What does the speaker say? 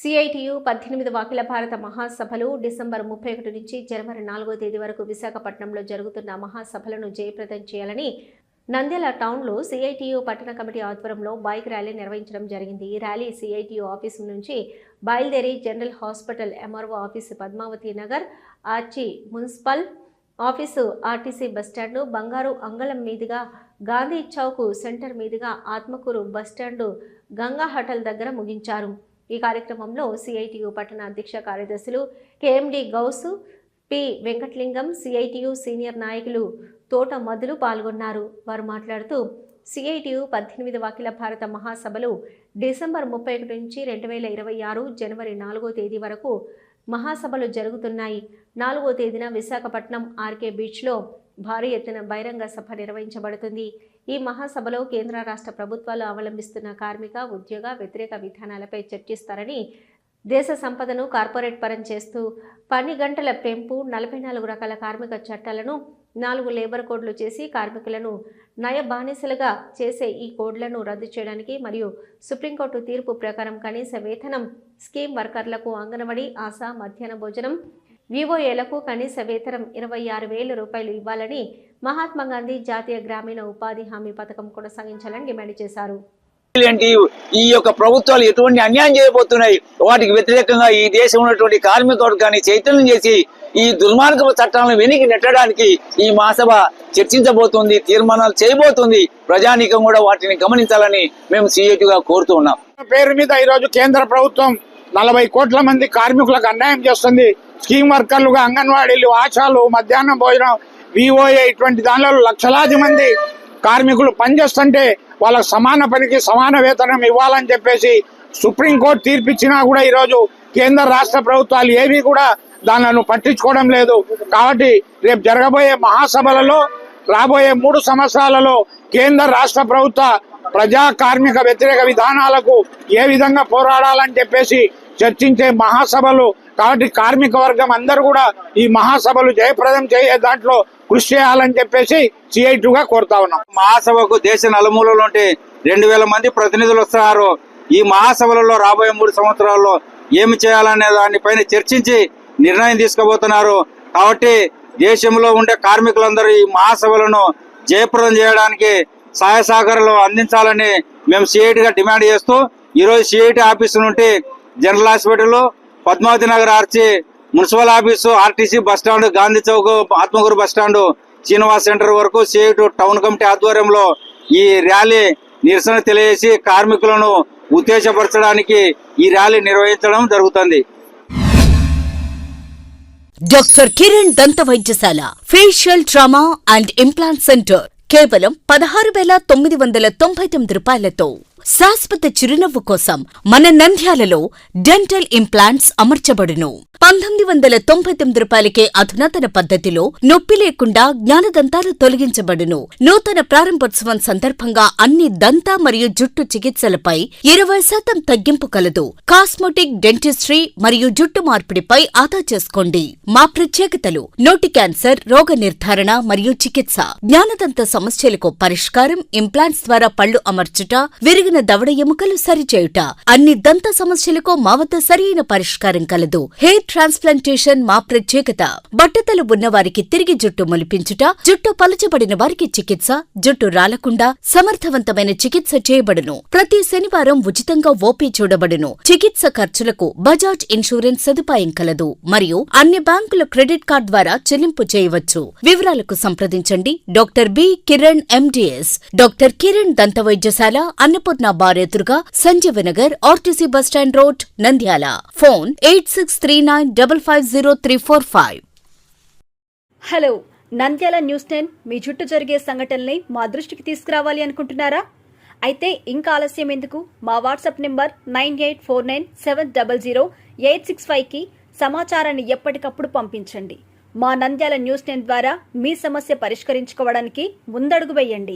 CITU 18వ అఖిల భారత మహాసభలు December 31 నుంచి జనవరి 4వ తేదీ వరకు విశాఖపట్నంలో జరుగుతున్న మహాసభలను జయప్రదం చేయాలని నంద్యాల టౌన్లో సిఐటియు పట్టణ కమిటీ ఆధ్వర్యంలో బైక్ ర్యాలీ నిర్వహించడం జరిగింది. ఈ ర్యాలీ సిఐటియు ఆఫీసు నుంచి బయలుదేరి general hospital, MRO office, Padmavati Nagar, arch municipal office, RTC bus stand, బంగారు అంగళం మీదుగా గాంధీ చౌక్ సెంటర్ మీదుగా ఆత్మకూరు బస్టాండు, గంగా హోటల్ దగ్గర ముగించారు. ఈ కార్యక్రమంలో సిఐటియు పట్టణ అధ్యక్ష కార్యదర్శులు KMD Ghouse, P Venkatalingam, CITU senior నాయకులు తోట మధులు పాల్గొన్నారు. వారు మాట్లాడుతూ సిఐటియు 18వ అఖిల భారత మహాసభలు డిసెంబర్ 31 నుంచి 2026 జనవరి 4వ తేదీ వరకు మహాసభలు జరుగుతున్నాయి. 4వ తేదీన విశాఖపట్నం ఆర్కే బీచ్లో భారీ ఎత్తున బహిరంగ సభ నిర్వహించబడుతుంది. ఈ మహాసభలో కేంద్ర రాష్ట్ర ప్రభుత్వాలు అవలంబిస్తున్న కార్మిక, ఉద్యోగ వ్యతిరేక విధానాలపై చర్చిస్తారని, దేశ సంపదను కార్పొరేట్ పరం చేస్తూ పని గంటల పెంపు, 44 రకాల కార్మిక చట్టాలను 4 లేబర్ కోడ్లు చేసి కార్మికులను నయ బానిసలుగా చేసే ఈ కోడ్లను రద్దు చేయడానికి మరియు సుప్రీంకోర్టు తీర్పు ప్రకారం కనీస వేతనం, స్కీమ్ వర్కర్లకు అంగన్వాడీ, ఆశా, మధ్యాహ్న భోజనం, వివోఏలకు కనీస వేతనం 26,000 రూపాయలు ఇవ్వాలని, మహాత్మా గాంధీ జాతీయ గ్రామీణ ఉపాధి హామీ పథకం కొనసాగించాలని డిమాండ్ చేశారు. ఈ యొక్క ప్రభుత్వాలు ఎటువంటి అన్యాయం చేయబోతున్నాయి, వాటికి వ్యతిరేకంగా ఈ దేశంలో ఉన్నటువంటి కార్మిక వర్గాన్ని చైతన్యం చేసి ఈ దుర్మార్గపు చట్టాలను వెనక్కి నెట్టడానికి ఈ మహాసభ చర్చించబోతుంది, తీర్మానాలు చేయబోతుంది. ప్రజానీకం కూడా వాటిని గమనించాలని మేము సిఐటిగా కోరుతూ ఉన్నాం. పేరు మీద ఈరోజు కేంద్ర ప్రభుత్వం 40 కోట్ల మంది కార్మికులకు అన్యాయం చేస్తుంది. స్కీమ్ వర్కర్లుగా అంగన్వాడీలు, ఆశాలు, మధ్యాహ్నం భోజనం, విఓఏ ఇటువంటి దానిలో లక్షలాది మంది కార్మికులు పనిచేస్తుంటే వాళ్ళకు సమాన పనికి సమాన వేతనం ఇవ్వాలని చెప్పేసి సుప్రీంకోర్టు తీర్పిచ్చినా కూడా ఈరోజు కేంద్ర రాష్ట్ర ప్రభుత్వాలు ఏవి కూడా దానిలను పట్టించుకోవడం లేదు. కాబట్టి రేపు జరగబోయే మహాసభలలో రాబోయే 3 సంవత్సరాలలో కేంద్ర రాష్ట్ర ప్రభుత్వ ప్రజా కార్మిక వ్యతిరేక విధానాలకు ఏ విధంగా పోరాడాలని చెప్పేసి చర్చించే మహాసభలు. కాబట్టి కార్మిక వర్గం అందరూ కూడా ఈ మహాసభలు జయప్రదం చేసే దాంట్లో కృషి చేయాలని చెప్పేసి సిఐటిగా కోరుతా ఉన్నాం. మహాసభకు దేశ నలుమూలలో 2,000 మంది ప్రతినిధులు వస్తున్నారు. ఈ మహాసభలలో రాబోయే 3 సంవత్సరాల్లో ఏమి చేయాలనే దానిపైన చర్చించి నిర్ణయం తీసుకోబోతున్నారు. కాబట్టి దేశంలో ఉండే కార్మికులందరూ ఈ మహాసభలను జయప్రదం చేయడానికి సహాయ సహకారాలు అందించాలని మేము సిఐటిగా డిమాండ్ చేస్తూ ఈరోజు సిఐటి ఆఫీసు నుండి general hospital, Padmavati Nagar, arch municipal office, RTC bus stand, Gandhi Chowk, Atmakur bus stand, Srinivas centre వరకు సిఐటి టౌన్ కమిటీ ఆధ్వర్యంలో ఈ ర్యాలీ నిరసన తెలియజేసి కార్మికులను ఉత్తేజపరచడానికి ఈ ర్యాలీ నిర్వహించడం జరుగుతుంది. డాక్టర్ కిరణ్ దంత వైద్యశాల, facial trauma and implant centre కేవలం 16,999 రూపాయలతో శాశ్వత చిరునవ్వు కోసం మన నంద్యాలలో డెంటల్ ఇంప్లాంట్స్ అమర్చబడును. 1999 రూపాయలకే అధునాతన పద్ధతిలో నొప్పి లేకుండా జ్ఞానదంతాలు తొలగించబడును. నూతన ప్రారంభోత్సవం సందర్భంగా అన్ని దంత మరియు జుట్టు చికిత్సలపై 20% తగ్గింపు కలదు. కాస్మెటిక్, డెంటిస్ట్రీ మరియు జుట్టు మార్పిడిపై ఆదా చేసుకోండి. మా ప్రత్యేకతలు: నోటి క్యాన్సర్, రోగ నిర్ధారణ మరియు చికిత్స, జ్ఞానదంత సమస్యలకు పరిష్కారం, ఇంప్లాంట్స్ ద్వారా పళ్లు అమర్చుట, విరిగిన దవడ ఎముకలు సరిచేయుట, అన్ని దంత సమస్యలకు మా వద్ద సరైన పరిష్కారం కలదు. హెయిర్ ట్రాన్స్ప్లాంటేషన్ మా ప్రత్యేకత. బట్టతలు ఉన్నవారికి తిరిగి జుట్టు మొలిపించుట, జుట్టు పలచబడిన వారికి చికిత్స, జుట్టు రాలకుండా సమర్థవంతమైన చికిత్స చేయబడును. ప్రతి శనివారం ఉచితంగా ఓపీ చూడబడును. చికిత్స ఖర్చులకు బజాజ్ ఇన్సూరెన్స్ సదుపాయం కలదు మరియు అన్ని బ్యాంకుల క్రెడిట్ కార్డ్ ద్వారా చెల్లింపు చేయవచ్చు. వివరాలకు సంప్రదించండి doctor B Kiran MDS, doctor Kiran దంత వైద్యశాల, అన్నపూర్ణ బార్ ఎదురుగా, Sanjeevanagar, RTC bus stand road, Nandyal. Phone 8639550345. Hello, Nandyal news 10 మీ చుట్టూ జరిగే సంఘటనల్ని మా దృష్టికి తీసుకురావాలి అనుకుంటున్నారా? అయితే ఇంకా ఆలస్యం ఎందుకు? మా వాట్సాప్ నెంబర్ 9849700865కి సమాచారాన్ని ఎప్పటికప్పుడు పంపించండి. మా నంద్యాల న్యూస్ 10 ద్వారా మీ సమస్య పరిష్కరించుకోవడానికి ముందడుగు వేయండి.